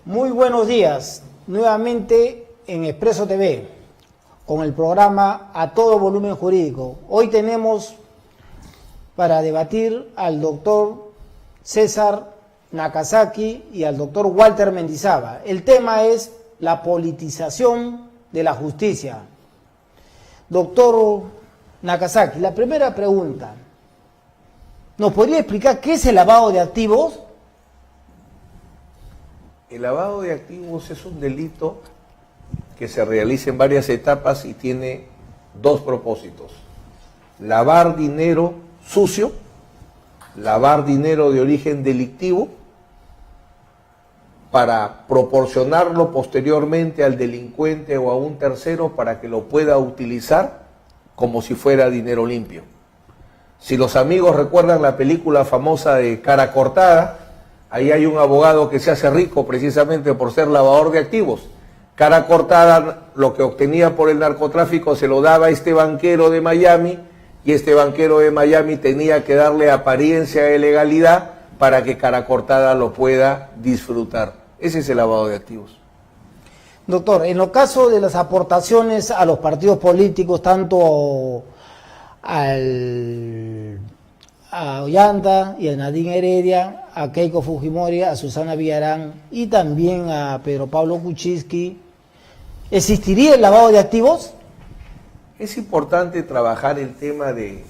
Muy buenos días, nuevamente en Expreso TV, con el programa A Todo Volumen Jurídico. Hoy tenemos para debatir al doctor César Nakazaki y al doctor Walter Mendizábal. El tema es la politización de la justicia. Doctor Nakazaki, la primera pregunta, ¿nos podría explicar qué es el lavado de activos? El lavado de activos es un delito que se realiza en varias etapas y tiene dos propósitos: lavar dinero sucio, lavar dinero de origen delictivo para proporcionarlo posteriormente al delincuente o a un tercero para que lo pueda utilizar como si fuera dinero limpio. Si los amigos recuerdan la película famosa de Cara Cortada, ahí hay un abogado que se hace rico precisamente por ser lavador de activos. Cara Cortada, lo que obtenía por el narcotráfico se lo daba a este banquero de Miami, y este banquero de Miami tenía que darle apariencia de legalidad para que Cara Cortada lo pueda disfrutar. Ese es el lavado de activos. Doctor, en los casos de las aportaciones a los partidos políticos, tanto a Ollanta y a Nadine Heredia, a Keiko Fujimori, a Susana Villarán y también a Pedro Pablo Kuczynski, ¿existiría el lavado de activos? Es importante trabajar el tema de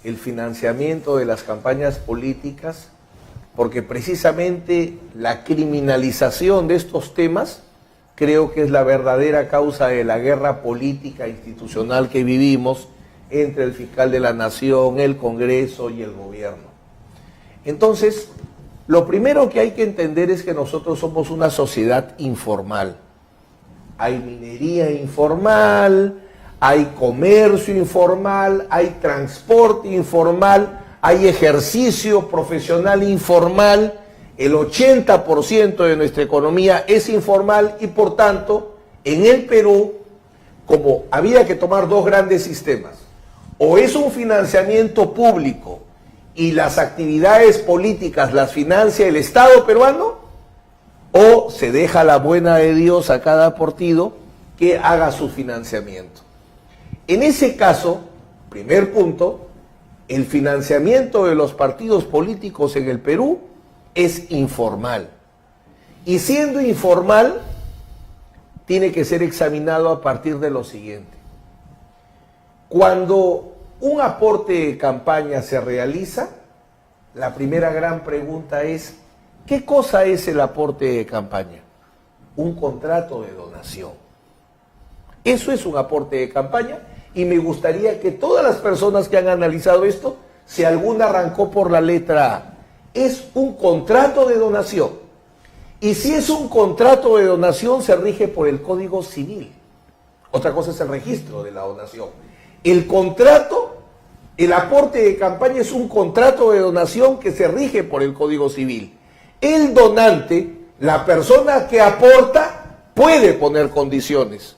el financiamiento de las campañas políticas, porque precisamente la criminalización de estos temas creo que es la verdadera causa de la guerra política institucional que vivimos entre el fiscal de la nación, el Congreso y el gobierno. Entonces, lo primero que hay que entender es que nosotros somos una sociedad informal. Hay minería informal, hay comercio informal, hay transporte informal, hay ejercicio profesional informal. El 80% de nuestra economía es informal y por tanto, en el Perú, como había que tomar dos grandes sistemas, o es un financiamiento público y las actividades políticas las financia el Estado peruano, o se deja la buena de Dios a cada partido que haga su financiamiento. En ese caso, primer punto, el financiamiento de los partidos políticos en el Perú es informal. Y siendo informal, tiene que ser examinado a partir de lo siguiente. Cuando un aporte de campaña se realiza, la primera gran pregunta es, ¿qué cosa es el aporte de campaña? Un contrato de donación. Eso es un aporte de campaña, y me gustaría que todas las personas que han analizado esto, si alguna arrancó por la letra A, es un contrato de donación. Y si es un contrato de donación, se rige por el Código Civil. Otra cosa es el registro de la donación. El contrato, el aporte de campaña es un contrato de donación que se rige por el Código Civil. El donante, la persona que aporta, puede poner condiciones.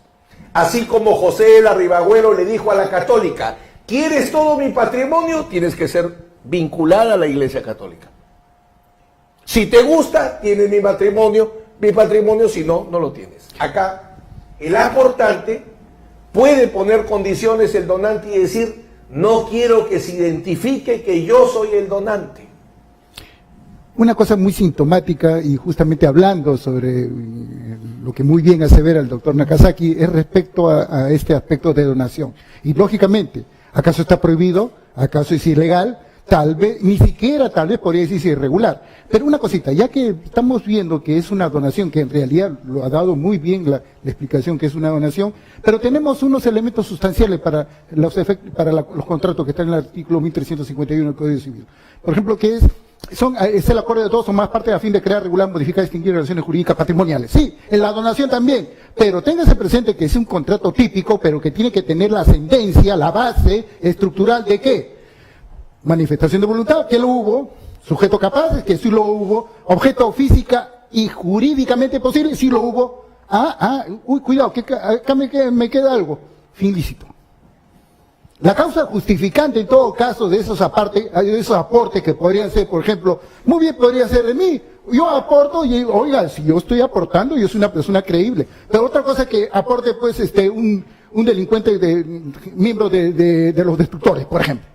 Así como José de la Ribagüero le dijo a la católica, ¿quieres todo mi patrimonio? Tienes que ser vinculada a la Iglesia Católica. Si te gusta, tienes mi patrimonio, si no, no lo tienes. Acá, el aportante puede poner condiciones, el donante, y decir, no quiero que se identifique que yo soy el donante. Una cosa muy sintomática, y justamente hablando sobre lo que muy bien hace ver al doctor Nakazaki, es respecto a este aspecto de donación. Y lógicamente, ¿acaso está prohibido? ¿Acaso es ilegal? Tal vez, ni siquiera tal vez podría decirse irregular. Pero una cosita, ya que estamos viendo que es una donación, que en realidad lo ha dado muy bien la explicación que es una donación, pero tenemos unos elementos sustanciales para los contratos que están en el artículo 1351 del Código Civil. Por ejemplo, que es el acuerdo de todos o más parte a fin de crear, regular, modificar, distinguir relaciones jurídicas patrimoniales. Sí, en la donación también, pero téngase presente que es un contrato típico, pero que tiene que tener la ascendencia, la base estructural de ¿qué? Manifestación de voluntad, que lo hubo, sujeto capaz, que sí lo hubo, objeto física y jurídicamente posible, sí lo hubo. Cuidado, que acá me queda algo, fin lícito. La causa justificante en todo caso de esos aportes que podrían ser, por ejemplo, muy bien podría ser de mí, yo aporto y oiga, si yo estoy aportando, yo soy una persona creíble. Pero otra cosa que aporte, pues, un delincuente miembro de los destructores, por ejemplo.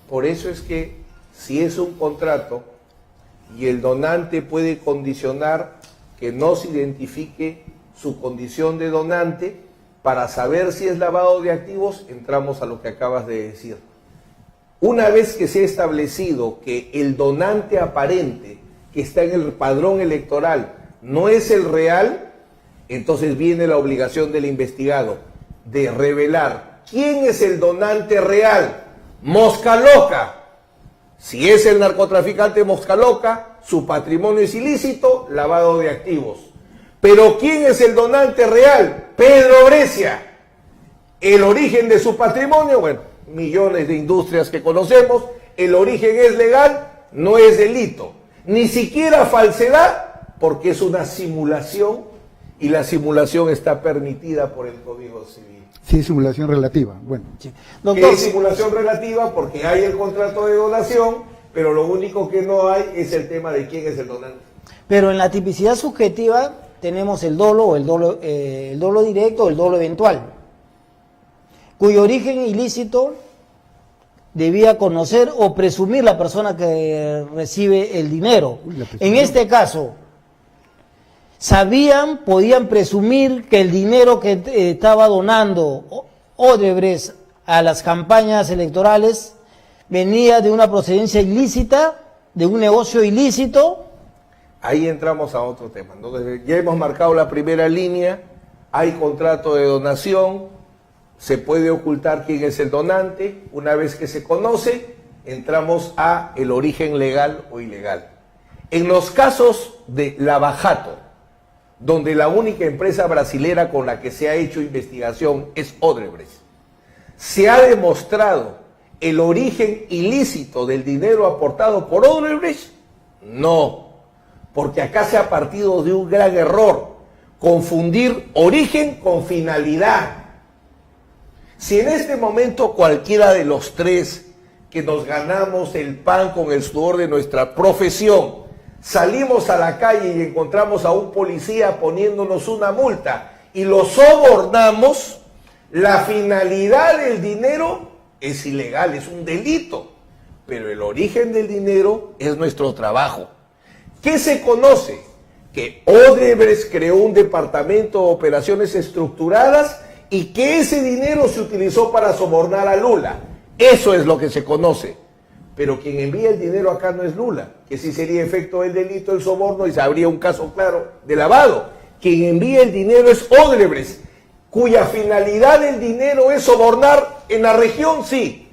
Por eso es que si es un contrato y el donante puede condicionar que no se identifique su condición de donante, para saber si es lavado de activos, entramos a lo que acabas de decir. Una vez que se ha establecido que el donante aparente que está en el padrón electoral no es el real, entonces viene la obligación del investigado de revelar quién es el donante real. Mosca Loca. Si es el narcotraficante Mosca Loca, su patrimonio es ilícito, lavado de activos. Pero ¿quién es el donante real? Pedro Brescia. El origen de su patrimonio, bueno, millones de industrias que conocemos, el origen es legal, no es delito. Ni siquiera falsedad, porque es una simulación y la simulación está permitida por el Código Civil. Sí, simulación relativa. Bueno. Sí. Doctor, es simulación relativa porque hay el contrato de donación, pero lo único que no hay es el tema de quién es el donante. Pero en la tipicidad subjetiva tenemos el dolo o el dolo directo o el dolo eventual, cuyo origen ilícito debía conocer o presumir la persona que recibe el dinero. En este caso, podían presumir que el dinero que estaba donando Odebrecht a las campañas electorales venía de una procedencia ilícita, de un negocio ilícito. Ahí entramos a otro tema. Entonces, ya hemos marcado la primera línea, hay contrato de donación, se puede ocultar quién es el donante. Una vez que se conoce, entramos a el origen legal o ilegal. En los casos de Lava Jato, donde la única empresa brasilera con la que se ha hecho investigación es Odebrecht, ¿se ha demostrado el origen ilícito del dinero aportado por Odebrecht? No, porque acá se ha partido de un gran error, confundir origen con finalidad. Si en este momento cualquiera de los tres que nos ganamos el pan con el sudor de nuestra profesión, salimos a la calle y encontramos a un policía poniéndonos una multa y lo sobornamos, la finalidad del dinero es ilegal, es un delito, pero el origen del dinero es nuestro trabajo. ¿Qué se conoce? Que Odebrecht creó un departamento de operaciones estructuradas y que ese dinero se utilizó para sobornar a Lula. Eso es lo que se conoce. Pero quien envía el dinero acá no es Lula, que sí sería efecto del delito del soborno y se habría un caso claro de lavado. Quien envía el dinero es Odebrecht, cuya finalidad del dinero es sobornar en la región, sí.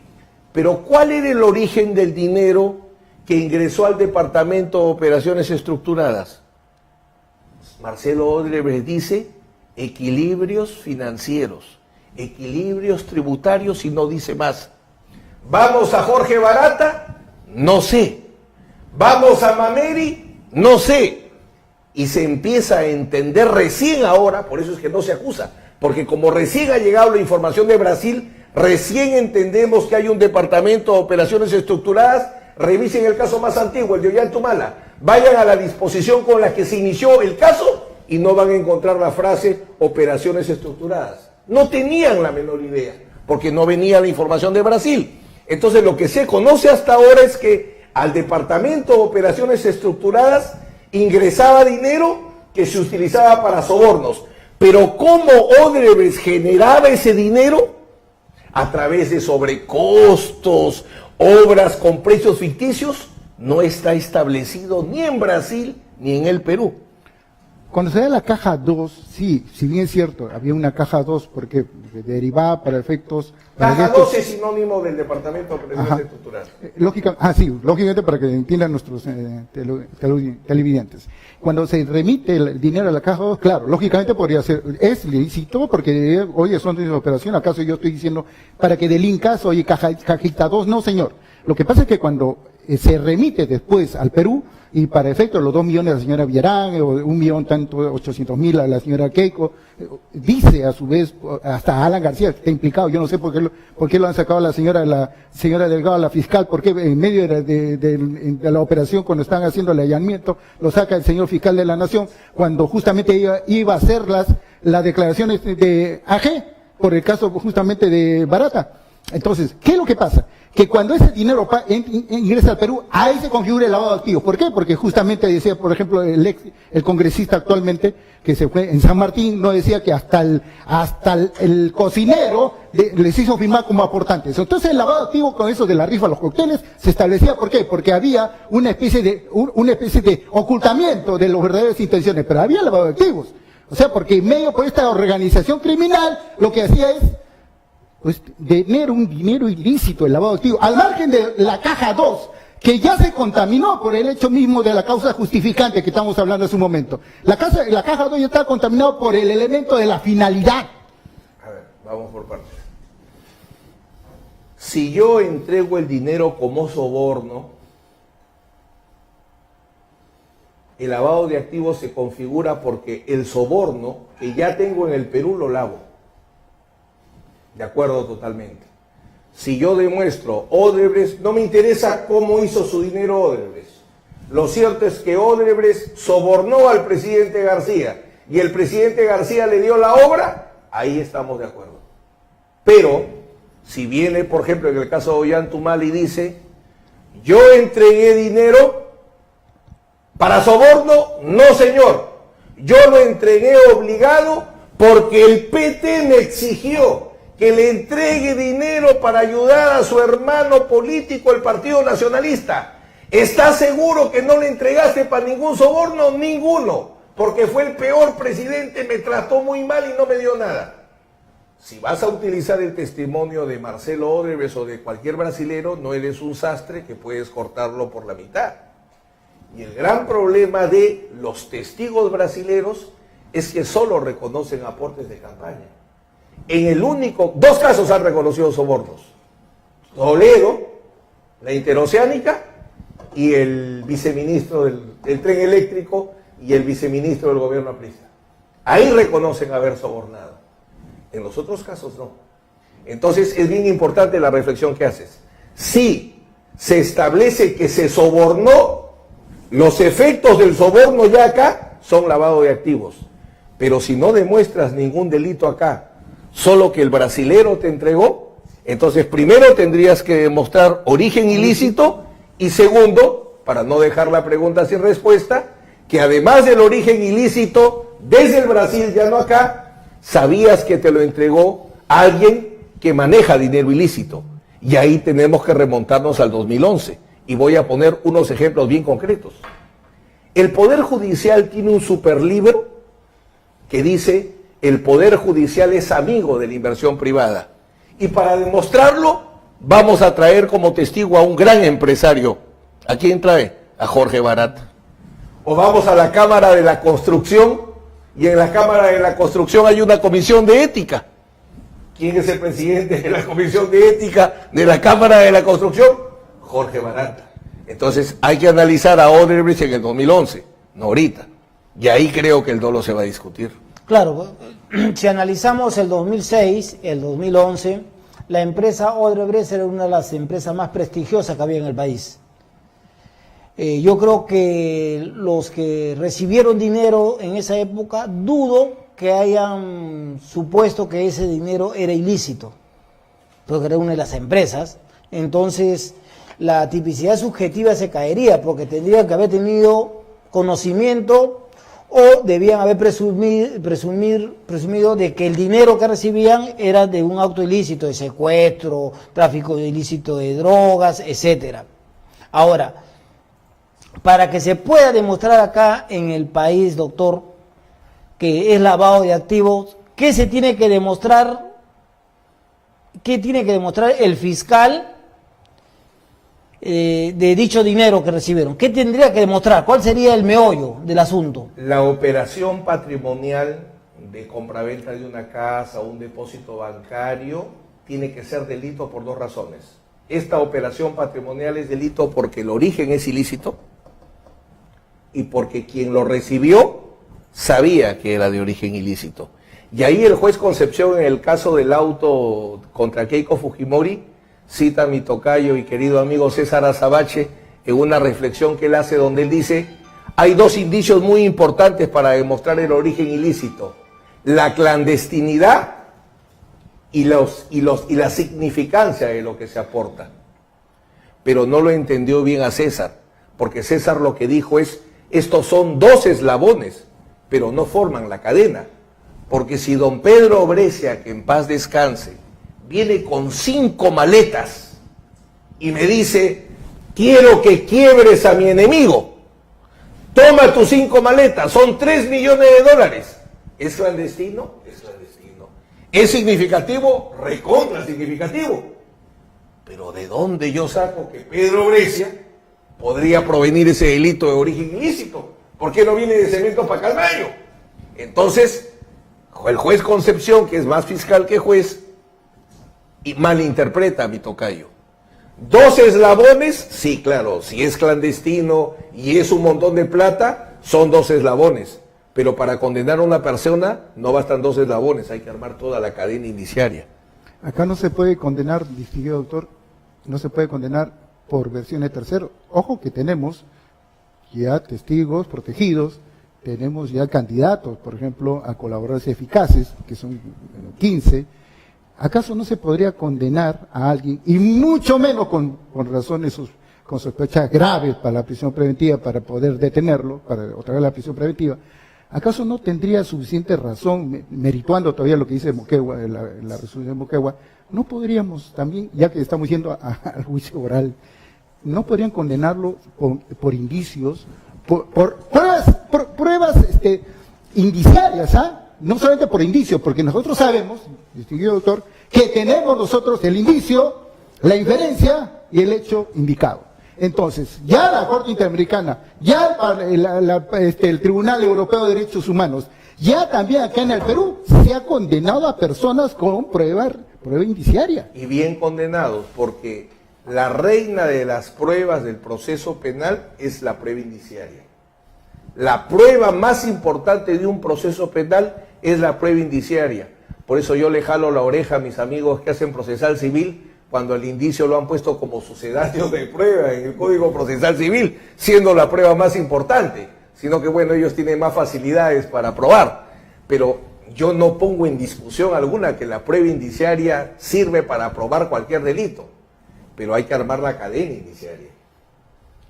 Pero ¿cuál era el origen del dinero que ingresó al Departamento de Operaciones Estructuradas? Marcelo Odebrecht dice equilibrios financieros, equilibrios tributarios y no dice más. ¿Vamos a Jorge Barata? No sé. ¿Vamos a Mameri? No sé. Y se empieza a entender recién ahora, por eso es que no se acusa, porque como recién ha llegado la información de Brasil, recién entendemos que hay un departamento de operaciones estructuradas. Revisen el caso más antiguo, el de Ollantumala. Vayan a la disposición con la que se inició el caso y no van a encontrar la frase operaciones estructuradas. No tenían la menor idea, porque no venía la información de Brasil. Entonces lo que se conoce hasta ahora es que al Departamento de Operaciones Estructuradas ingresaba dinero que se utilizaba para sobornos. Pero ¿cómo Odebrecht generaba ese dinero? A través de sobrecostos, obras con precios ficticios, no está establecido ni en Brasil ni en el Perú. Cuando se da la caja 2, sí, si bien es cierto, había una caja 2 porque derivaba para efectos... Caja 2 es sinónimo del Departamento de Operaciones Estructuradas. Lógicamente para que entiendan nuestros televidentes. Cuando se remite el dinero a la caja 2, claro, lógicamente podría ser, es lícito porque, oye, son de operación, ¿acaso yo estoy diciendo para que delincas, oye, cajita 2? No, señor. Lo que pasa es que cuando se remite después al Perú, y para efecto los 2 millones a la señora Villarán, o 1.800.000 a la señora Keiko, dice a su vez, hasta Alan García que está implicado, yo no sé por qué lo han sacado a la señora Delgado, la fiscal, porque en medio de la operación, cuando están haciendo el allanamiento, lo saca el señor fiscal de la Nación, cuando justamente iba a hacer las declaraciones de AG, por el caso justamente de Barata. Entonces, ¿qué es lo que pasa? Que cuando ese dinero ingresa al Perú, ahí se configura el lavado de activos. ¿Por qué? Porque justamente decía, por ejemplo, el congresista actualmente, que se fue en San Martín, no decía que hasta el cocinero les hizo firmar como aportantes. Entonces el lavado de activos con eso de la rifa a los cócteles se establecía, ¿por qué? Porque había una especie de ocultamiento de las verdaderas intenciones, pero había lavado de activos. O sea, porque en medio por esta organización criminal, lo que hacía es pues tener un dinero ilícito, el lavado de activos, al margen de la caja 2, que ya se contaminó por el hecho mismo de la causa justificante que estamos hablando hace un momento. La caja 2 ya está contaminado por el elemento de la finalidad. A ver, vamos por partes. Si yo entrego el dinero como soborno, el lavado de activos se configura porque el soborno que ya tengo en el Perú lo lavo. De acuerdo totalmente. Si yo demuestro Odebrecht, no me interesa cómo hizo su dinero Odebrecht. Lo cierto es que Odebrecht sobornó al presidente García y el presidente García le dio la obra, ahí estamos de acuerdo. Pero, si viene, por ejemplo, en el caso de Ollantumal y dice, yo entregué dinero para soborno, no señor, yo lo entregué obligado porque el PT me exigió que le entregue dinero para ayudar a su hermano político, el Partido Nacionalista. ¿Estás seguro que no le entregaste para ningún soborno? Ninguno, porque fue el peor presidente, me trató muy mal y no me dio nada. Si vas a utilizar el testimonio de Marcelo Odebrecht o de cualquier brasilero, no eres un sastre que puedes cortarlo por la mitad. Y el gran problema de los testigos brasileros es que solo reconocen aportes de campaña. Dos casos han reconocido sobornos. Toledo, la Interoceánica y el viceministro del tren eléctrico y el viceministro del gobierno aprista. Ahí reconocen haber sobornado. En los otros casos no. Entonces es bien importante la reflexión que haces. Si se establece que se sobornó, los efectos del soborno ya acá son lavado de activos. Pero si no demuestras ningún delito acá, solo que el brasilero te entregó, entonces primero tendrías que demostrar origen ilícito y segundo, para no dejar la pregunta sin respuesta, que además del origen ilícito, desde el Brasil, ya no acá, sabías que te lo entregó alguien que maneja dinero ilícito. Y ahí tenemos que remontarnos al 2011. Y voy a poner unos ejemplos bien concretos. El Poder Judicial tiene un superlibro que dice: el Poder Judicial es amigo de la inversión privada. Y para demostrarlo, vamos a traer como testigo a un gran empresario. ¿A quién trae? A Jorge Barata. O vamos a la Cámara de la Construcción, y en la Cámara de la Construcción hay una comisión de ética. ¿Quién es el presidente de la comisión de ética de la Cámara de la Construcción? Jorge Barata. Entonces hay que analizar a Odebrecht en el 2011, no ahorita. Y ahí creo que el dolo se va a discutir. Claro, si analizamos el 2006, el 2011, la empresa Odebrecht era una de las empresas más prestigiosas que había en el país. Yo creo que los que recibieron dinero en esa época, dudo que hayan supuesto que ese dinero era ilícito, porque era una de las empresas. Entonces, la tipicidad subjetiva se caería, porque tendrían que haber tenido conocimiento o debían haber presumido de que el dinero que recibían era de un acto ilícito, de secuestro, tráfico ilícito de drogas, etcétera. Ahora, para que se pueda demostrar acá en el país, doctor, que es lavado de activos, ¿qué se tiene que demostrar? ¿Qué tiene que demostrar el fiscal de dicho dinero que recibieron? ¿Qué tendría que demostrar? ¿Cuál sería el meollo del asunto? La operación patrimonial de compraventa de una casa o un depósito bancario tiene que ser delito por dos razones. Esta operación patrimonial es delito porque el origen es ilícito y porque quien lo recibió sabía que era de origen ilícito. Y ahí el juez Concepción, en el caso del auto contra Keiko Fujimori, cita a mi tocayo y querido amigo César Azabache en una reflexión que él hace donde él dice: hay dos indicios muy importantes para demostrar el origen ilícito: la clandestinidad y la significancia de lo que se aporta. Pero no lo entendió bien a César, porque César lo que dijo es: estos son dos eslabones, pero no forman la cadena. Porque si don Pedro Brescia, que en paz descanse, viene con 5 maletas y me dice: quiero que quiebres a mi enemigo, toma tus 5 maletas, son $3 millones. ¿Es clandestino? Es clandestino. ¿Es significativo? Recontra significativo. Pero ¿de dónde yo saco que Pedro Brescia podría provenir ese delito de origen ilícito? ¿Por qué no viene de Cemento Pacalmayo? Entonces, el juez Concepción, que es más fiscal que juez, y malinterpreta a mi tocayo. 2 eslabones, sí, claro, si es clandestino y es un montón de plata, son 2 eslabones. Pero para condenar a una persona no bastan 2 eslabones, hay que armar toda la cadena indiciaria. Acá no se puede condenar, distinguido doctor, no se puede condenar por versión de tercero. Ojo que tenemos ya testigos protegidos, tenemos ya candidatos, por ejemplo, a colaboradores eficaces, que son 15. ¿Acaso no se podría condenar a alguien, y mucho menos con razones, con sospechas graves para la prisión preventiva, para poder detenerlo, para otorgar la prisión preventiva? ¿Acaso no tendría suficiente razón, merituando todavía lo que dice Moquegua, la resolución de Moquegua? ¿No podríamos también, ya que estamos yendo al juicio oral, no podrían condenarlo por indicios, por pruebas indiciarias, no solamente por indicios, porque nosotros sabemos, distinguido doctor, que tenemos nosotros el indicio, la inferencia y el hecho indicado. Entonces, ya la Corte Interamericana, ya el Tribunal Europeo de Derechos Humanos, ya también acá en el Perú se ha condenado a personas con prueba indiciaria. Y bien condenados, porque la reina de las pruebas del proceso penal es la prueba indiciaria. La prueba más importante de un proceso penal es la prueba indiciaria. Por eso yo le jalo la oreja a mis amigos que hacen procesal civil cuando el indicio lo han puesto como sucedáneo de prueba en el Código Procesal Civil, siendo la prueba más importante, sino que bueno, ellos tienen más facilidades para probar. Pero yo no pongo en discusión alguna que la prueba indiciaria sirve para probar cualquier delito, pero hay que armar la cadena indiciaria.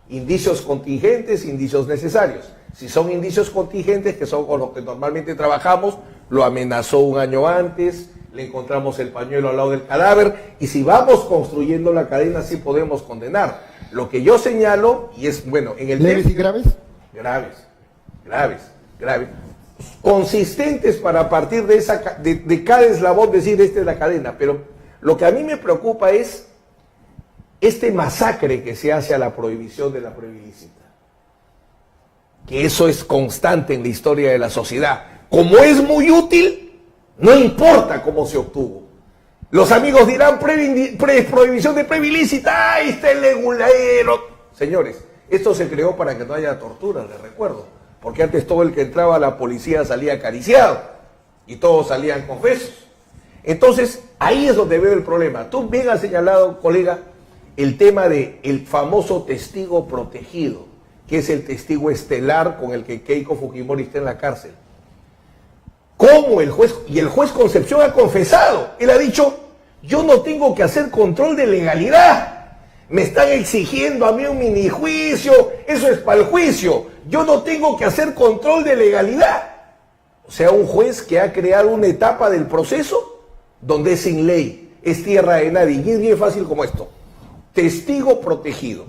Indicios contingentes, indicios necesarios. Si son indicios contingentes, que son con los que normalmente trabajamos, lo amenazó un año antes, le encontramos el pañuelo al lado del cadáver, y si vamos construyendo la cadena, sí podemos condenar. Lo que yo señalo, y es, bueno, en el... ¿Leves y graves? Graves. Consistentes para partir de cada eslabón decir, esta es la cadena. Pero lo que a mí me preocupa es este masacre que se hace a la prohibición de la prueba ilícita. Que eso es constante en la historia de la sociedad. Como es muy útil, no importa cómo se obtuvo. Los amigos dirán, prohibición de prueba ilícita, ¡ay, está el legulero! Señores, esto se creó para que no haya tortura, les recuerdo. Porque antes todo el que entraba a la policía salía acariciado y todos salían confesos. Entonces, ahí es donde veo el problema. Tú bien has señalado, colega, el tema del famoso testigo protegido, que es el testigo estelar con el que Keiko Fujimori está en la cárcel. ¿Cómo el juez? Y el juez Concepción ha confesado. Él ha dicho, yo no tengo que hacer control de legalidad. Me están exigiendo a mí un mini juicio, eso es para el juicio. Yo no tengo que hacer control de legalidad. O sea, un juez que ha creado una etapa del proceso donde es sin ley, es tierra de nadie. Y es bien fácil como esto. Testigo protegido.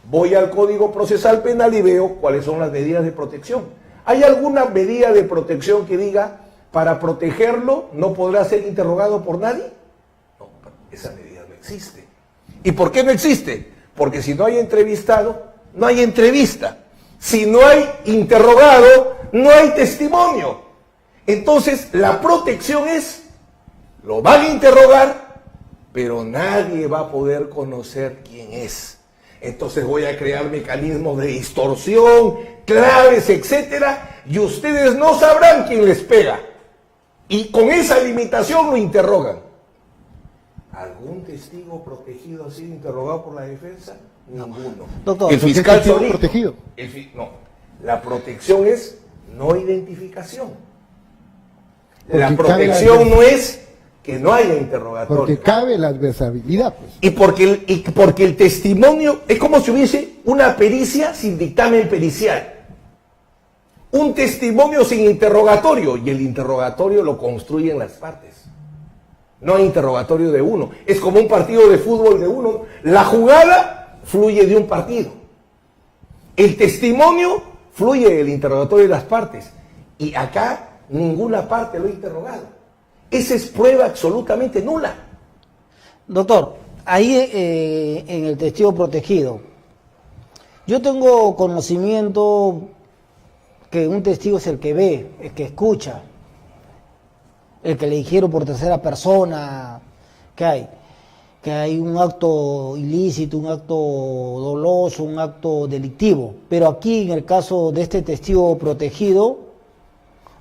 Voy al Código Procesal Penal y veo cuáles son las medidas de protección. ¿Hay alguna medida de protección que diga, para protegerlo no podrá ser interrogado por nadie? No, esa medida no existe. ¿Y por qué no existe? Porque si no hay entrevistado, no hay entrevista. Si no hay interrogado, no hay testimonio. Entonces, la protección es, lo van a interrogar, pero nadie va a poder conocer quién es. Entonces voy a crear mecanismos de distorsión, claves, etcétera, y ustedes no sabrán quién les pega. Y con esa limitación lo interrogan. ¿Algún testigo protegido ha sido interrogado por la defensa? Ninguno. Doctor, el fiscal testigo solito. protegido? No, la protección es no identificación. La Porque protección cabe la- no es que no haya interrogatorio. Porque cabe la adversabilidad, pues. Y porque el testimonio es como si hubiese una pericia sin dictamen pericial. Un testimonio sin interrogatorio, y el interrogatorio lo construyen las partes. No hay interrogatorio de uno. Es como un partido de fútbol de uno. La jugada fluye de un partido. El testimonio fluye del interrogatorio de las partes. Y acá ninguna parte lo ha interrogado. Esa es prueba absolutamente nula. Doctor, ahí en el testigo protegido, yo tengo conocimiento que un testigo es el que ve, el que escucha, el que le dijeron por tercera persona que hay un acto ilícito, un acto doloso, un acto delictivo. Pero aquí, en el caso de este testigo protegido,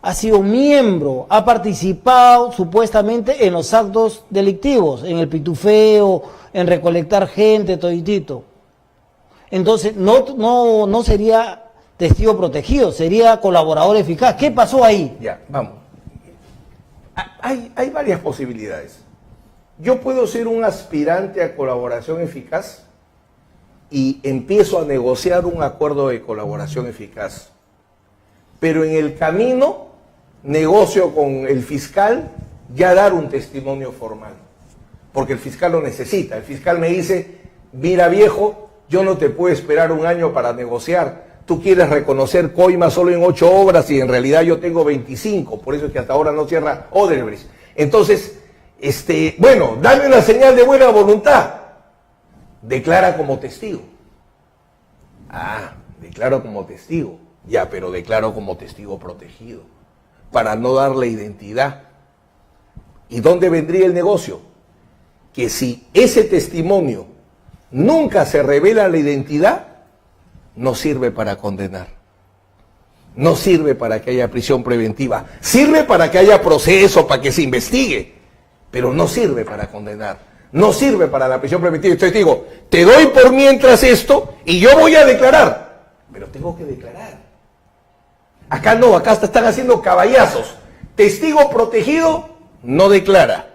ha sido miembro, ha participado supuestamente en los actos delictivos, en el pitufeo, en recolectar gente, toditito. Entonces, no sería testigo protegido, sería colaborador eficaz. ¿Qué pasó ahí? Ya, vamos. Hay varias posibilidades. Yo puedo ser un aspirante a colaboración eficaz y empiezo a negociar un acuerdo de colaboración eficaz. Pero en el camino negocio con el fiscal ya dar un testimonio formal. Porque el fiscal lo necesita. El fiscal me dice, mira viejo, yo no te puedo esperar un año para negociar. Tú quieres reconocer coima solo en 8 obras y en realidad yo tengo 25. Por eso es que hasta ahora no cierra Odebrecht. Entonces, bueno, dame una señal de buena voluntad. Declara como testigo. Ah, declaro como testigo. Ya, pero declaro como testigo protegido. Para no darle identidad. ¿Y dónde vendría el negocio? Que si ese testimonio nunca se revela la identidad, no sirve para condenar. No sirve para que haya prisión preventiva. Sirve para que haya proceso, para que se investigue. Pero no sirve para condenar. No sirve para la prisión preventiva. Entonces digo, te doy por mientras esto y yo voy a declarar. Pero tengo que declarar. Acá no, acá están haciendo caballazos. Testigo protegido no declara.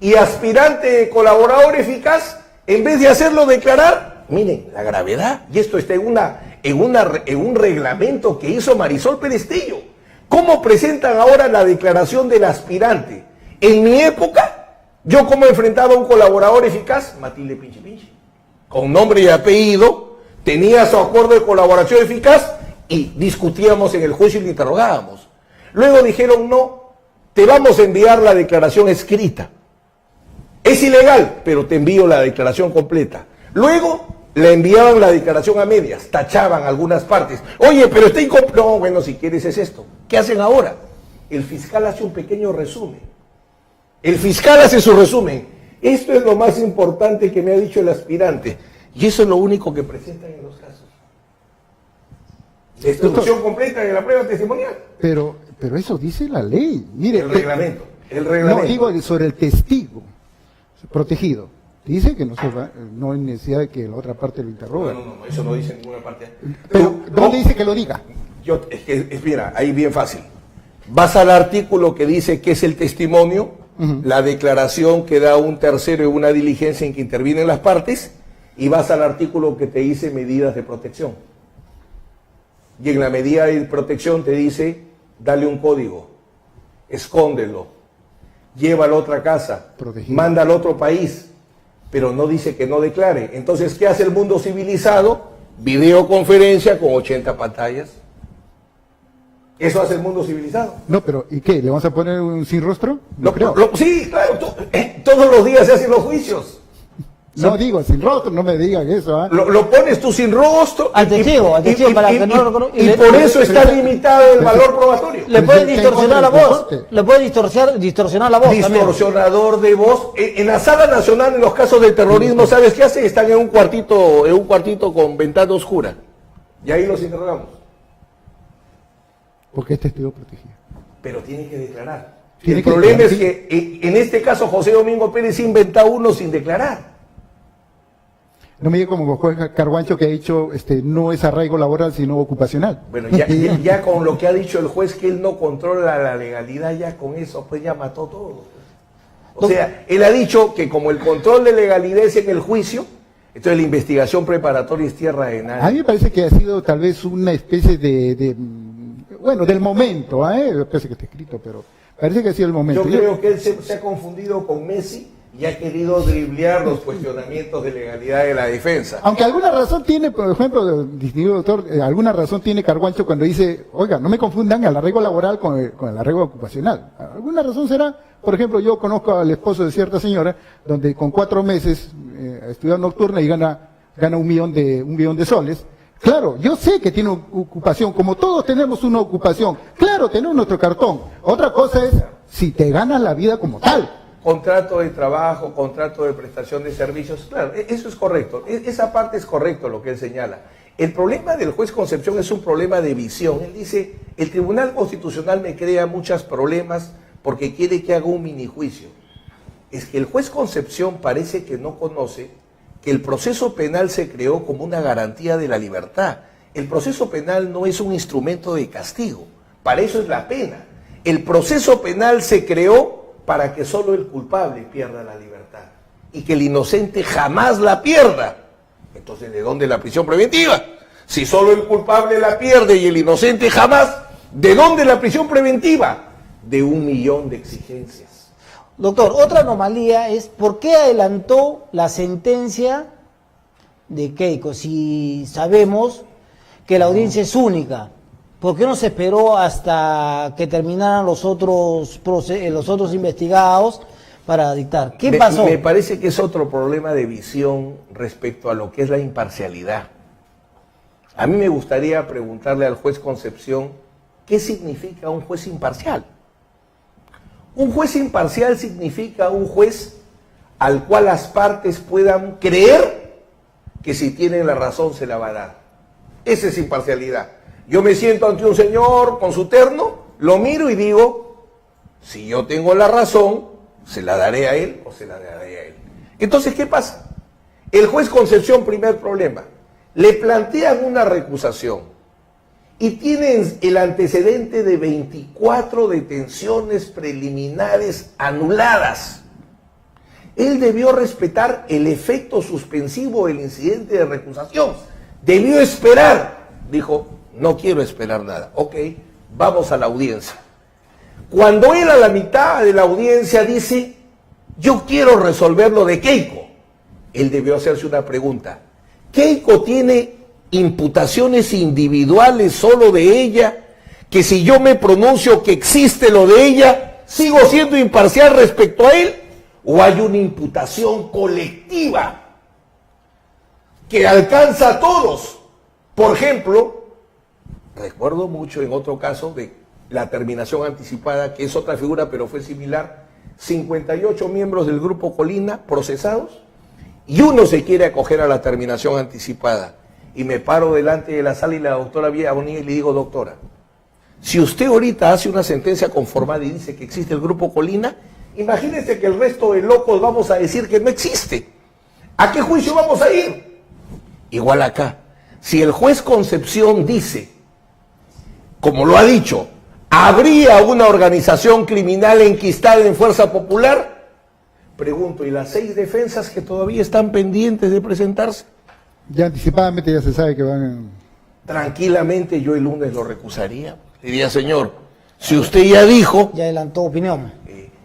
Y aspirante colaborador eficaz, en vez de hacerlo declarar, miren, la gravedad, y esto está en un reglamento que hizo Marisol Perestillo. ¿Cómo presentan ahora la declaración del aspirante? En mi época, yo como enfrentaba a un colaborador eficaz, Matilde Pinche Pinche, con nombre y apellido, tenía su acuerdo de colaboración eficaz y discutíamos en el juicio y le interrogábamos. Luego dijeron, no, te vamos a enviar la declaración escrita. Es ilegal, pero te envío la declaración completa. Luego le enviaban la declaración a medias, tachaban algunas partes. Oye, pero está incompleto. No, bueno, si quieres es esto. ¿Qué hacen ahora? El fiscal hace un pequeño resumen. El fiscal hace su resumen. Esto es lo más importante que me ha dicho el aspirante. Y eso es lo único que presentan en los casos. Destrucción completa de la prueba testimonial. Pero eso dice la ley. Mire, El reglamento. El reglamento. No, digo sobre el testigo protegido. Dice que no hay necesidad de que la otra parte lo interrogue. No, eso no dice en ninguna parte. Pero, ¿dónde dice que lo diga? Mira, ahí bien fácil. Vas al artículo que dice qué es el testimonio, la declaración que da un tercero en una diligencia en que intervienen las partes, y vas al artículo que te dice medidas de protección. Y en la medida de protección te dice, dale un código, escóndelo, llévalo a otra casa, Protegido. manda al otro país, pero no dice que no declare. Entonces, ¿qué hace el mundo civilizado? Videoconferencia con 80 pantallas. ¿Eso hace el mundo civilizado? No, pero ¿y qué? ¿Le vamos a poner un sin rostro? No, creo. sí, claro, todos los días se hacen los juicios. No digo sin rostro, no me digan eso. ¿Ah? Lo pones tú sin rostro. Al testigo, para que no lo conozca. Y por eso está limitado el valor probatorio. Le pueden Pero distorsionar la ¿qué voz. corte? Le pueden distorsionar la voz también. Distorsionador de voz. En la sala nacional, en los casos de terrorismo, ¿sabes qué hacen? Están en un cuartito con ventana oscura. Y ahí los interrogamos. Porque es testigo protegido. Pero tienen que declarar. El problema es que en este caso José Domingo Pérez inventa uno sin declarar. No me diga como juez Carguancho que ha dicho no es arraigo laboral sino ocupacional. Bueno, ya con lo que ha dicho el juez que él no controla la legalidad, ya con eso pues ya mató todo. O sea, él ha dicho que como el control de legalidad es en el juicio, entonces la investigación preparatoria es tierra de nadie. A mí me parece que ha sido tal vez una especie bueno, del momento, parece que está escrito, pero parece que ha sido el momento. Yo creo que él se ha confundido con Messi y ha querido driblear los cuestionamientos de legalidad de la defensa. Aunque alguna razón tiene, por ejemplo, distinguido doctor, alguna razón tiene Carguancho cuando dice, oiga, no me confundan el arraigo laboral con el arraigo ocupacional. Alguna razón será, por ejemplo, yo conozco al esposo de cierta señora, donde con 4 meses estudia nocturna y gana un millón de soles. Claro, yo sé que tiene ocupación, como todos tenemos una ocupación. Claro, tenemos nuestro cartón. Otra cosa es si te ganas la vida como tal. Contrato de trabajo, contrato de prestación de servicios, claro, eso es correcto, esa parte es correcto lo que él señala. El problema del juez Concepción es un problema de visión. Él dice, el Tribunal Constitucional me crea muchos problemas porque quiere que haga un minijuicio. Es que el juez Concepción parece que no conoce que el proceso penal se creó como una garantía de la libertad. El proceso penal no es un instrumento de castigo, para eso es la pena. El proceso penal se creó para que solo el culpable pierda la libertad y que el inocente jamás la pierda. Entonces, ¿de dónde la prisión preventiva? Si solo el culpable la pierde y el inocente jamás, ¿de dónde la prisión preventiva? De 1 millón de exigencias. Doctor, otra anomalía es ¿por qué adelantó la sentencia de Keiko? Si sabemos que la audiencia es única, ¿por qué no se esperó hasta que terminaran los otros investigados para dictar? ¿Qué pasó? Me parece que es otro problema de visión respecto a lo que es la imparcialidad. A mí me gustaría preguntarle al juez Concepción, ¿qué significa un juez imparcial? Un juez imparcial significa un juez al cual las partes puedan creer que si tienen la razón se la va a dar. Esa es imparcialidad. Yo me siento ante un señor con su terno, lo miro y digo, si yo tengo la razón, se la daré a él o se la daré a él. Entonces, ¿qué pasa? El juez Concepción, primer problema, le plantean una recusación y tienen el antecedente de 24 detenciones preliminares anuladas. Él debió respetar el efecto suspensivo del incidente de recusación. Debió esperar. Dijo, no quiero esperar nada. Ok, vamos a la audiencia. Cuando él a la mitad de la audiencia dice, yo quiero resolver lo de Keiko, él debió hacerse una pregunta. ¿Keiko tiene imputaciones individuales solo de ella? Que si yo me pronuncio que existe lo de ella, ¿sigo siendo imparcial respecto a él? ¿O hay una imputación colectiva que alcanza a todos? Por ejemplo, recuerdo mucho en otro caso de la terminación anticipada, que es otra figura pero fue similar, 58 miembros del Grupo Colina procesados y uno se quiere acoger a la terminación anticipada. Y me paro delante de la sala y la doctora Villa Bonilla y le digo, doctora, si usted ahorita hace una sentencia conformada y dice que existe el Grupo Colina, imagínese que el resto de locos vamos a decir que no existe. ¿A qué juicio vamos a ir? Igual acá. Si el juez Concepción dice, como lo ha dicho, ¿habría una organización criminal enquistada en Fuerza Popular? Pregunto, ¿y las 6 defensas que todavía están pendientes de presentarse? Ya anticipadamente ya se sabe que van Tranquilamente yo el lunes lo recusaría. Diría, señor, si usted ya dijo... Ya adelantó opinión.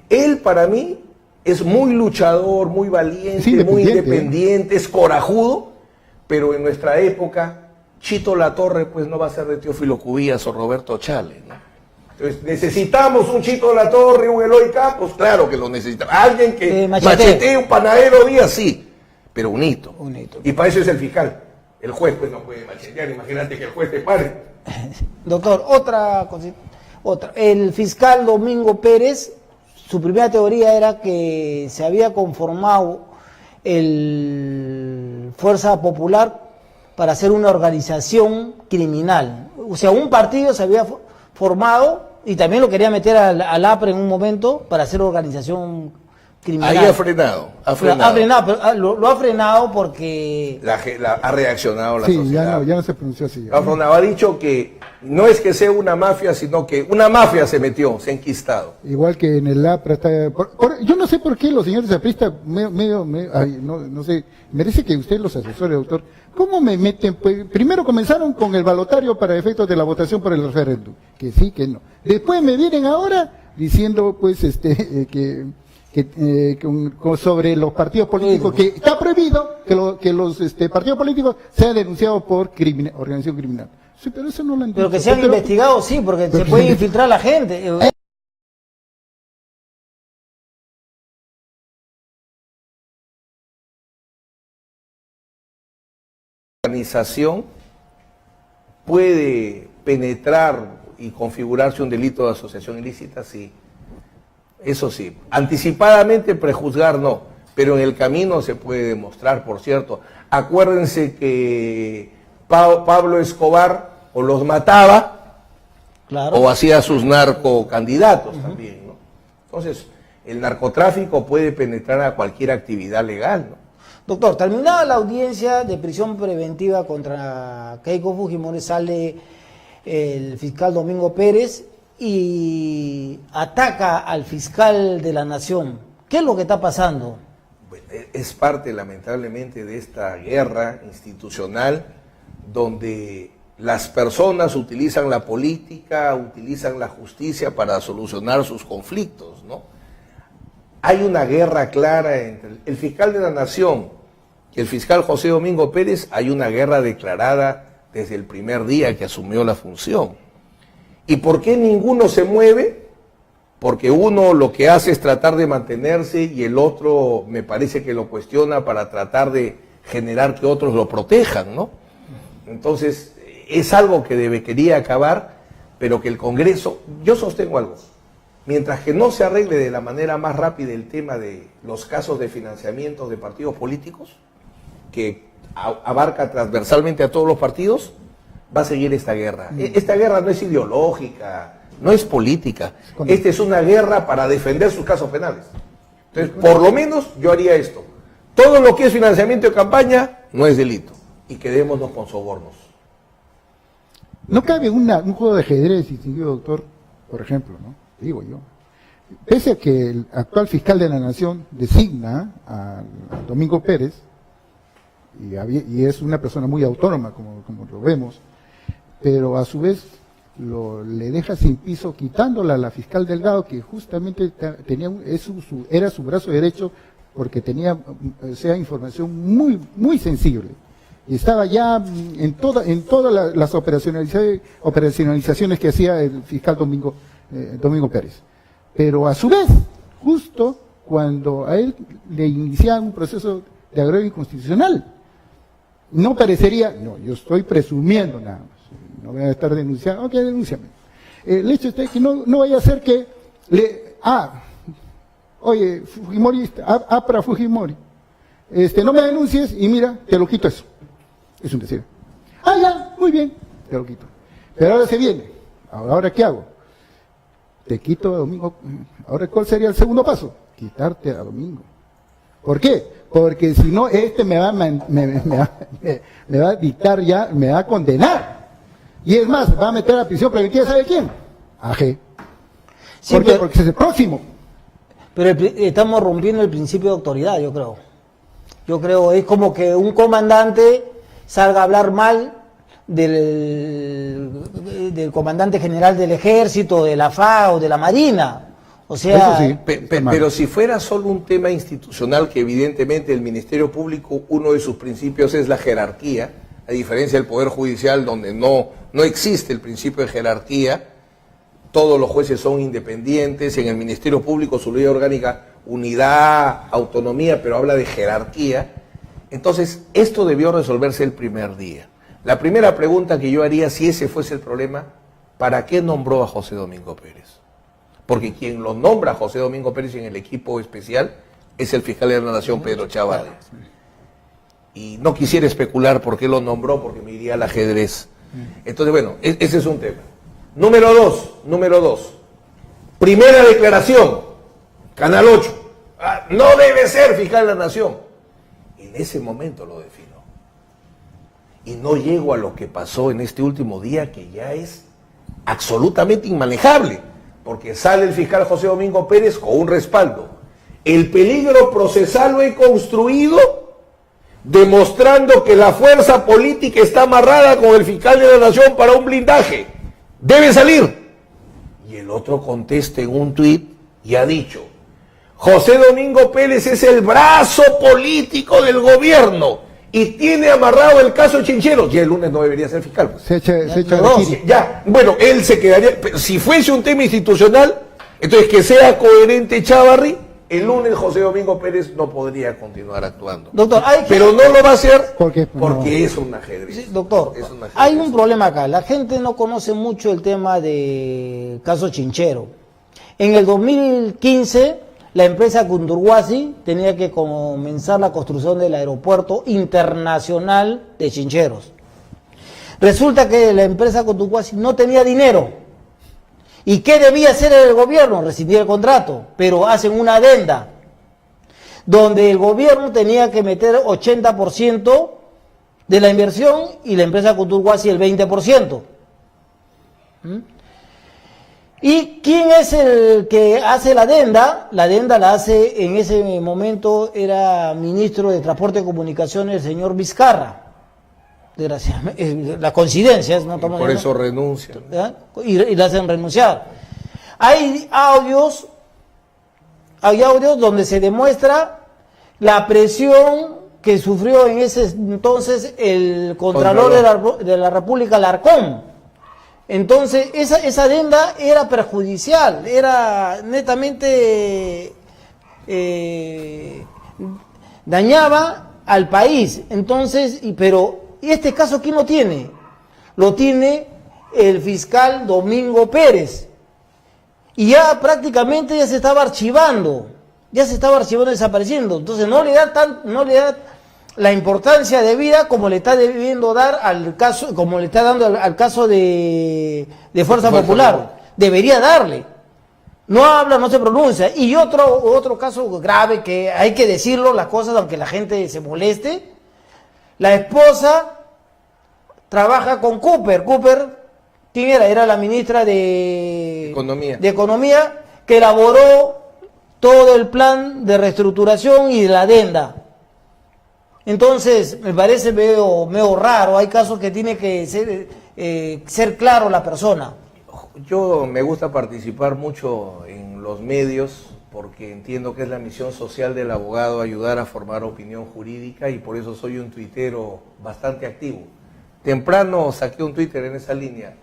Él para mí es muy luchador, muy valiente, muy independiente, es corajudo, pero en nuestra época, Chito Latorre pues no va a ser de Teófilo Cubillas o Roberto Chale, ¿no? Entonces, ¿necesitamos un Chito Latorre, un Eloy Campos? Claro que lo necesitamos. Alguien que machetee un panadero Díaz, sí, pero un hito. Y para eso es el fiscal. El juez pues no puede machetear, imagínate que el juez te pare. Doctor, otra cosita. El fiscal Domingo Pérez, su primera teoría era que se había conformado el Fuerza Popular para hacer una organización criminal. O sea, un partido se había formado Y también lo quería meter al APRE en un momento para hacer organización criminal. Ahí ha frenado. Ha frenado, pero lo ha frenado porque... Ha reaccionado la Sí, sociedad. ya no se pronunció así. Ha dicho que no es que sea una mafia, sino que una mafia se metió, se ha enquistado. Igual que en el APRA está... yo no sé por qué los señores apristas, no sé, merece que usted los asesore, doctor. ¿Cómo me meten? Pues, primero comenzaron con el balotario para efectos de la votación por el referéndum, que sí, que no. Después me vienen ahora diciendo, pues, sobre los partidos políticos, que está prohibido que los partidos políticos sean denunciados por organización criminal. Sí, pero eso no lo entiendo. Pero que sean investigados, sí, porque se puede infiltrar la gente. Organización puede penetrar y configurarse un delito de asociación ilícita, sí. Eso sí, anticipadamente prejuzgar no, pero en el camino se puede demostrar, por cierto. Acuérdense que Pablo Escobar o los mataba, claro, o hacía sus narcocandidatos también, ¿no? Entonces, el narcotráfico puede penetrar a cualquier actividad legal, ¿no? Doctor, terminada la audiencia de prisión preventiva contra Keiko Fujimori, sale el fiscal Domingo Pérez y ataca al fiscal de la Nación. ¿Qué es lo que está pasando? Bueno, es parte, lamentablemente, de esta guerra institucional donde las personas utilizan la política, utilizan la justicia para solucionar sus conflictos, ¿no? Hay una guerra clara entre el fiscal de la Nación y el fiscal José Domingo Pérez. Hay una guerra declarada desde el primer día que asumió la función. ¿Y por qué ninguno se mueve? Porque uno lo que hace es tratar de mantenerse y el otro me parece que lo cuestiona para tratar de generar que otros lo protejan, ¿no? Entonces, es algo que debería acabar, pero que el Congreso, yo sostengo algo, mientras que no se arregle de la manera más rápida el tema de los casos de financiamiento de partidos políticos, que abarca transversalmente a todos los partidos, va a seguir esta guerra. Esta guerra no es ideológica, no es política. Esta es una guerra para defender sus casos penales. Entonces, por lo menos yo haría esto. Todo lo que es financiamiento de campaña no es delito. Y quedémonos con sobornos. No cabe un juego de ajedrez distinguido, doctor, por ejemplo, ¿no? Digo yo. Pese a que el actual fiscal de la Nación designa a Domingo Pérez, y es una persona muy autónoma, como lo vemos, pero a su vez le deja sin piso, quitándola a la fiscal Delgado, que justamente era su brazo derecho, porque tenía información muy, muy sensible. Y estaba ya en todas las operacionalizaciones que hacía el fiscal Domingo Pérez. Pero a su vez, justo cuando a él le iniciaban un proceso de agravio inconstitucional, no parecería, no, yo estoy presumiendo nada más, no voy a estar denunciando, ok, denúnciame. El hecho es que no vaya a ser que oye, Fujimori, APRA Fujimori, no me denuncies y mira, te lo quito eso. Es un decir. Ya, muy bien, te lo quito. Pero ahora se viene. ¿Ahora qué hago? Te quito a Domingo. Ahora, ¿cuál sería el segundo paso? Quitarte a Domingo. ¿Por qué? Porque si no, me va a dictar ya, me va a condenar. Y es más, va a meter a prisión preventiva, ¿sabe quién? AG. Sí, ¿Por qué? Porque es el próximo. Pero estamos rompiendo el principio de autoridad, yo creo. Yo creo, es como que un comandante salga a hablar mal del comandante general del ejército, de la FAO, de la Marina. O sea, eso sí, pero si fuera solo un tema institucional, que evidentemente el Ministerio Público, uno de sus principios es la jerarquía, a diferencia del Poder Judicial, donde no existe el principio de jerarquía, todos los jueces son independientes, en el Ministerio Público su ley orgánica, unidad, autonomía, pero habla de jerarquía. Entonces, esto debió resolverse el primer día. La primera pregunta que yo haría, si ese fuese el problema, ¿para qué nombró a José Domingo Pérez? Porque quien lo nombra a José Domingo Pérez en el equipo especial es el fiscal de la Nación, Pedro Chávez. Y no quisiera especular por qué lo nombró, porque me iría al ajedrez. Entonces, bueno, ese es un tema. Número dos. Primera declaración, Canal 8. No debe ser fiscal de la nación. En ese momento lo defino. Y no llego a lo que pasó en este último día, que ya es absolutamente inmanejable, porque sale el fiscal José Domingo Pérez con un respaldo. El peligro procesal lo he construido demostrando que la fuerza política está amarrada con el fiscal de la nación para un blindaje. Debe salir. Y el otro contesta en un tuit y ha dicho: José Domingo Pérez es el brazo político del gobierno y tiene amarrado el caso Chincheros. Y el lunes no debería ser fiscal. Pues. Se echa No, ya, bueno, él se quedaría. Pero si fuese un tema institucional, entonces que sea coherente Chávarri, el lunes José Domingo Pérez no podría continuar actuando. Doctor, pero no lo va a hacer porque es un ajedrez. Sí, doctor, Es un ajedrez. hay un problema acá. La gente no conoce mucho el tema del caso Chinchero. En el 2015, la empresa Cundurhuasi tenía que comenzar la construcción del aeropuerto internacional de Chincheros. Resulta que la empresa Cundurhuasi no tenía dinero. ¿Y qué debía hacer el gobierno? Rescindir el contrato, pero hacen una adenda donde el gobierno tenía que meter 80% de la inversión y la empresa Cundurhuasi el 20%. ¿Y quién es el que hace la adenda? La adenda la hace, en ese momento era ministro de Transporte y Comunicaciones el señor Vizcarra. Desgraciadamente, la coincidencia es, ¿no? Por eso renuncia. Y la hacen renunciar. Hay audios donde se demuestra la presión que sufrió en ese entonces el Contralor de la República, Larcón. Entonces, esa adenda era perjudicial, era netamente dañaba al país. Entonces, pero este caso, ¿quién lo tiene? Lo tiene el fiscal Domingo Pérez. Y ya prácticamente ya se estaba archivando, y desapareciendo. Entonces no le da la importancia debida como le está debiendo dar al caso, como le está dando al caso de Fuerza Popular. Debería darle. No habla, no se pronuncia. Y otro caso grave que hay que decirlo, las cosas, aunque la gente se moleste. La esposa trabaja con Cooper. Cooper, ¿quién era? Era la ministra de Economía, que elaboró todo el plan de reestructuración y de la adenda. Entonces, me parece medio raro. Hay casos que tiene que ser claro la persona. Yo me gusta participar mucho en los medios porque entiendo que es la misión social del abogado ayudar a formar opinión jurídica, y por eso soy un tuitero bastante activo. Temprano saqué un Twitter en esa línea.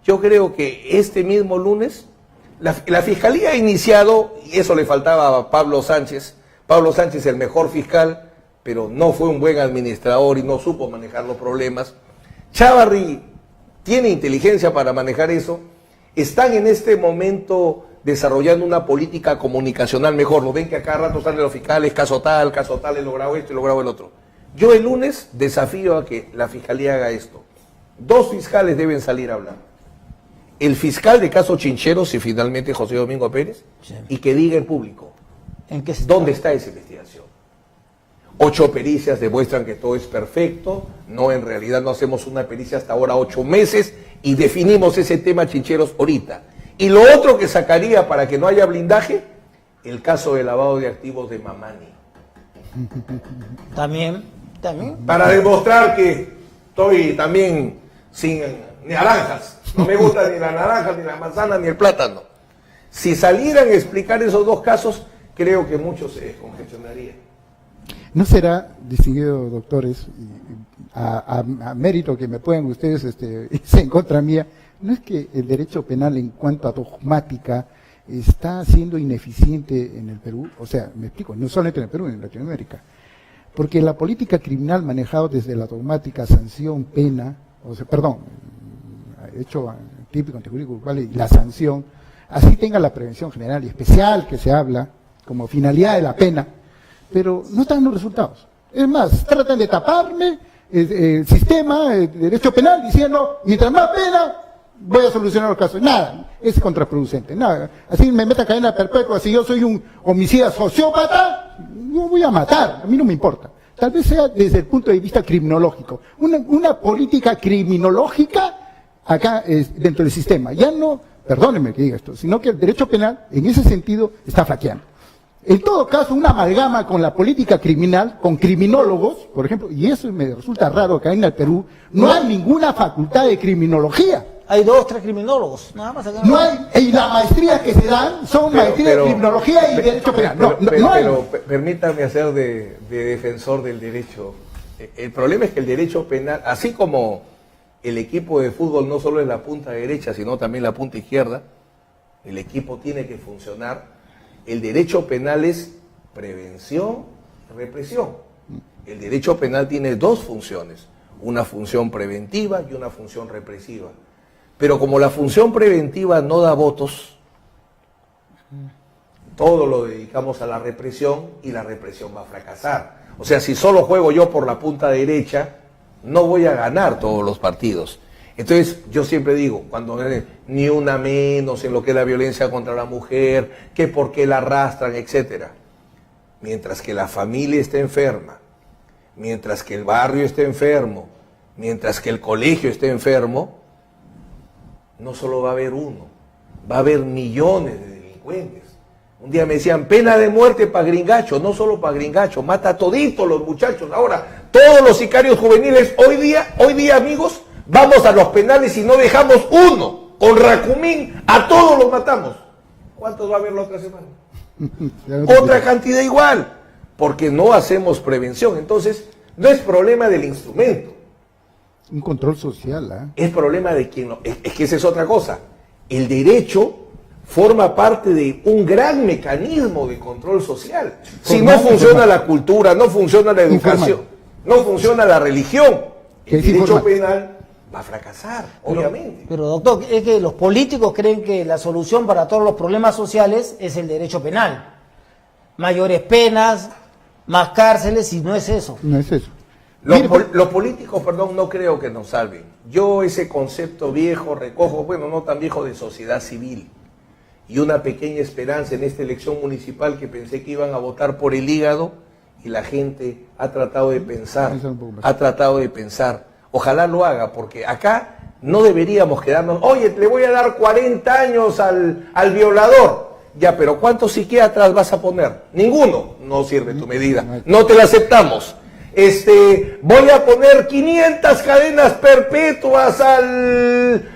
Yo creo que este mismo lunes la Fiscalía ha iniciado, y eso le faltaba a Pablo Sánchez, el mejor fiscal, pero no fue un buen administrador y no supo manejar los problemas. Chávarri tiene inteligencia para manejar eso. Están en este momento desarrollando una política comunicacional mejor. Lo ven que a cada rato salen los fiscales, caso tal, he logrado esto, he logrado el otro. Yo el lunes desafío a que la Fiscalía haga esto. 2 fiscales deben salir a hablar. El fiscal de caso Chincheros, si finalmente José Domingo Pérez, sí, y que diga en público, ¿dónde está esa investigación? 8 pericias demuestran que todo es perfecto. No, en realidad no hacemos una pericia hasta ahora 8 meses y definimos ese tema Chincheros ahorita. Y lo otro que sacaría para que no haya blindaje, el caso de lavado de activos de Mamani. También. Para demostrar que estoy también sin naranjas. No me gusta ni la naranja, ni la manzana, ni el plátano. Si salieran a explicar esos 2 casos, creo que muchos se descongestionarían. ¿No será, distinguidos doctores, a mérito que me puedan ustedes irse en contra mía, no es que el derecho penal en cuanto a dogmática está siendo ineficiente en el Perú? O sea, me explico, no solamente en el Perú, en Latinoamérica. Porque la política criminal manejada desde la dogmática, sanción, pena, hecho típico, antijurídico, culpable, y la sanción, así tenga la prevención general y especial que se habla como finalidad de la pena, pero no están los resultados. Es más, tratan de taparme el sistema, el derecho penal, diciendo, mientras más pena, voy a solucionar los casos. Nada, es contraproducente. Nada. Así me meta cadena perpetua, si yo soy un homicida sociópata, yo voy a matar, a mí no me importa. Tal vez sea desde el punto de vista criminológico. Una política criminológica acá dentro del sistema. Ya no, perdónenme que diga esto, sino que el derecho penal en ese sentido está flaqueando. En todo caso, una amalgama con la política criminal, con criminólogos, por ejemplo, y eso me resulta raro que en el Perú no hay ninguna facultad de criminología. Hay 2 o 3 criminólogos, nada más. Acá No hay, y las maestrías que se dan son maestrías de criminología y derecho penal. Pero permítame hacer de defensor del derecho. El problema es que el derecho penal, así como el equipo de fútbol no solo es la punta derecha, sino también la punta izquierda, el equipo tiene que funcionar. El derecho penal es prevención, represión. El derecho penal tiene 2 funciones, una función preventiva y una función represiva. Pero como la función preventiva no da votos, todo lo dedicamos a la represión y la represión va a fracasar. O sea, si solo juego yo por la punta derecha, no voy a ganar todos los partidos. Entonces, yo siempre digo, cuando ni una menos en lo que es la violencia contra la mujer, que por qué la arrastran, etcétera. Mientras que la familia esté enferma, mientras que el barrio esté enfermo, mientras que el colegio esté enfermo, no solo va a haber uno, va a haber millones de delincuentes. Un día me decían, pena de muerte para Gringacho, no solo para Gringacho, mata a toditos los muchachos. Ahora, todos los sicarios juveniles, hoy día, amigos, vamos a los penales y no dejamos uno. Con Racumín, a todos los matamos. ¿Cuántos va a haber la otra semana? Otra cantidad igual, porque no hacemos prevención. Entonces, no es problema del instrumento. Un control social, Es problema de quien lo... Es que esa es otra cosa. El derecho forma parte de un gran mecanismo de control social. Si no funciona la cultura, no funciona la educación, no funciona la religión, el derecho penal va a fracasar, obviamente. Pero doctor, es que los políticos creen que la solución para todos los problemas sociales es el derecho penal. Mayores penas, más cárceles, y no es eso. No es eso. Los políticos, no creo que nos salven. Yo ese concepto viejo recojo, bueno, no tan viejo, de sociedad civil. Y una pequeña esperanza en esta elección municipal, que pensé que iban a votar por el hígado, y la gente ha tratado de pensar, ojalá lo haga, porque acá no deberíamos quedarnos, oye, le voy a dar 40 años al violador, ya, pero ¿cuántos psiquiatras vas a poner? Ninguno. No sirve tu medida, no te la aceptamos. Voy a poner 500 cadenas perpetuas al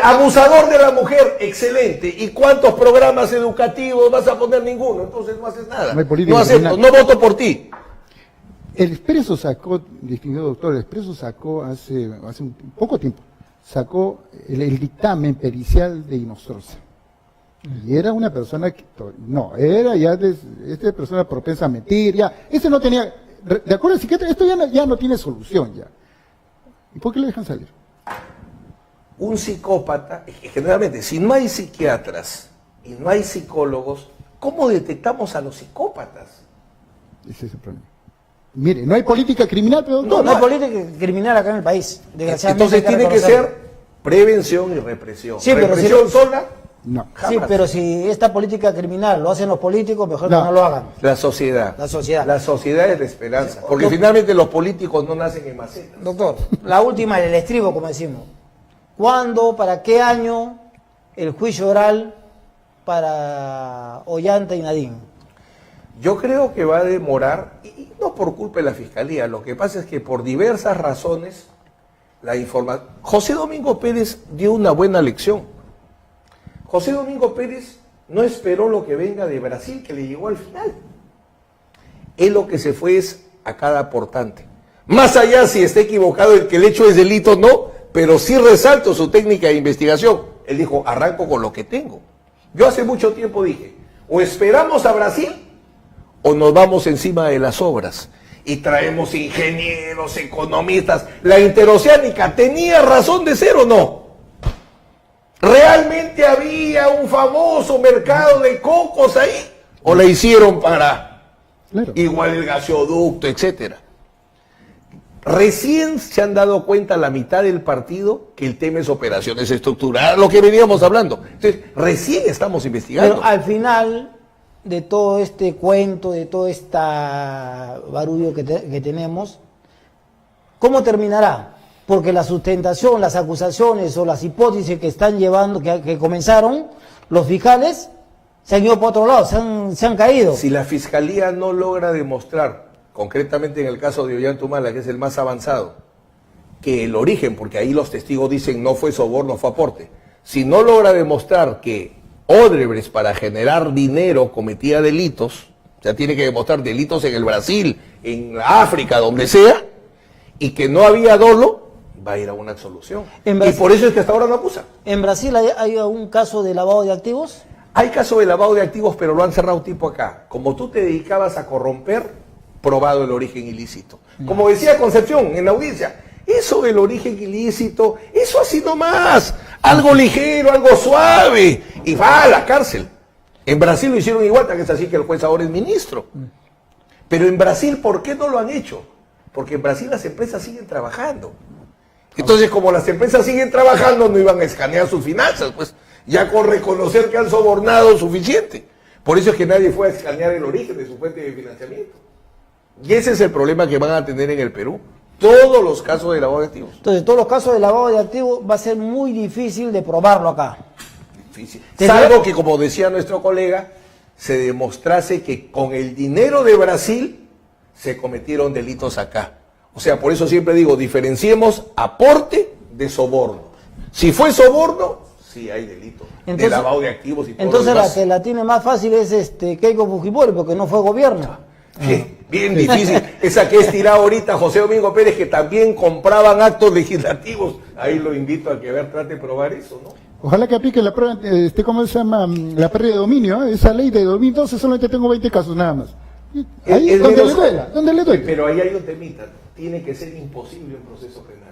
abusador de la mujer, excelente. ¿Y cuántos programas educativos vas a poner? Ninguno. Entonces no haces nada. No acepto, no voto por ti. El Expreso sacó, distinguido doctor, el Expreso sacó hace un poco tiempo, sacó el dictamen pericial de Inostroza. Y era una persona que, no, era ya esta persona propensa a mentir, ya, ese no tenía, de acuerdo al psiquiatra, esto ya no tiene solución ya. ¿Y por qué le dejan salir? Un psicópata, generalmente, si no hay psiquiatras y no hay psicólogos, ¿cómo detectamos a los psicópatas? Ese es el problema. Mire, no hay política criminal, pero no hay política criminal acá en el país. Entonces tiene que ser prevención y represión. Sí, ¿Represión sola? No. Jamás. Sí, pero si esta política criminal lo hacen los políticos, mejor que no lo hagan. La sociedad. La sociedad. La sociedad es la esperanza. Porque finalmente los políticos no nacen en macetas. Doctor, la última, el estribo, como decimos. ¿Cuándo, para qué año el juicio oral para Ollanta y Nadine? Yo creo que va a demorar, y no por culpa de la Fiscalía, lo que pasa es que por diversas razones, la información... José Domingo Pérez dio una buena lección. José Domingo Pérez no esperó lo que venga de Brasil, que le llegó al final. Él lo que se fue es a cada aportante. Más allá si está equivocado el que el hecho es delito, no, pero sí resalto su técnica de investigación. Él dijo, arranco con lo que tengo. Yo hace mucho tiempo dije, o esperamos a Brasil, o nos vamos encima de las obras. Y traemos ingenieros, economistas. La Interoceánica, ¿tenía razón de ser o no? ¿Realmente había un famoso mercado de cocos ahí? ¿O la hicieron para igual el gasoducto, etcétera? Recién se han dado cuenta la mitad del partido que el tema es operaciones estructuradas, lo que veníamos hablando. Entonces, recién estamos investigando. Pero al final de todo este cuento, de todo este barullo que tenemos, ¿cómo terminará? Porque la sustentación, las acusaciones o las hipótesis que están llevando, que comenzaron, los fiscales se han ido por otro lado, se han caído. Si la Fiscalía no logra demostrar, concretamente en el caso de Ollantumala, que es el más avanzado, que el origen, porque ahí los testigos dicen no fue soborno, fue aporte, si no logra demostrar que Odebrecht para generar dinero cometía delitos, o sea, tiene que demostrar delitos en el Brasil, en la África, donde sea, y que no había dolo, va a ir a una absolución. Y por eso es que hasta ahora no acusa. ¿En Brasil hay algún caso de lavado de activos? Hay caso de lavado de activos, pero lo han cerrado tipo acá. Como tú te dedicabas a corromper, probado el origen ilícito. Como decía Concepción en la audiencia, eso del origen ilícito, eso así nomás, algo ligero, algo suave, y va a la cárcel. En Brasil lo hicieron igual, tan es así que el juez ahora es ministro. Pero en Brasil, ¿por qué no lo han hecho? Porque en Brasil las empresas siguen trabajando. Entonces, como las empresas siguen trabajando, no iban a escanear sus finanzas, pues ya con reconocer que han sobornado suficiente. Por eso es que nadie fue a escanear el origen de su fuente de financiamiento. Y ese es el problema que van a tener en el Perú. Todos los casos de lavado de activos. Entonces, todos los casos de lavado de activos va a ser muy difícil de probarlo acá. Difícil. Salvo que, como decía nuestro colega, se demostrase que con el dinero de Brasil se cometieron delitos acá. O sea, por eso siempre digo, diferenciemos aporte de soborno. Si fue soborno, sí hay delito de lavado de activos y todo entonces lo demás. la que la tiene más fácil es Keiko Fujimori, porque no fue gobierno. Bien difícil. Esa que es tirada ahorita José Domingo Pérez, que también compraban actos legislativos. Ahí lo invito a que trate de probar eso, ¿no? Ojalá que aplique la prueba, ¿cómo se llama? La pérdida de dominio, esa ley de 2012, solamente tengo 20 casos nada más. Ahí es donde le duela, donde le duele. Pero ahí hay un temita, tiene que ser imposible un proceso penal.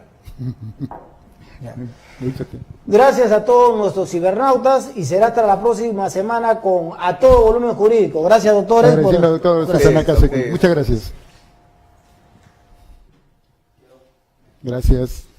Gracias a todos nuestros cibernautas y será hasta la próxima semana con A Todo Volumen Jurídico. Gracias, doctores. Doctor Susana Nakasaki. Muchas gracias. Gracias.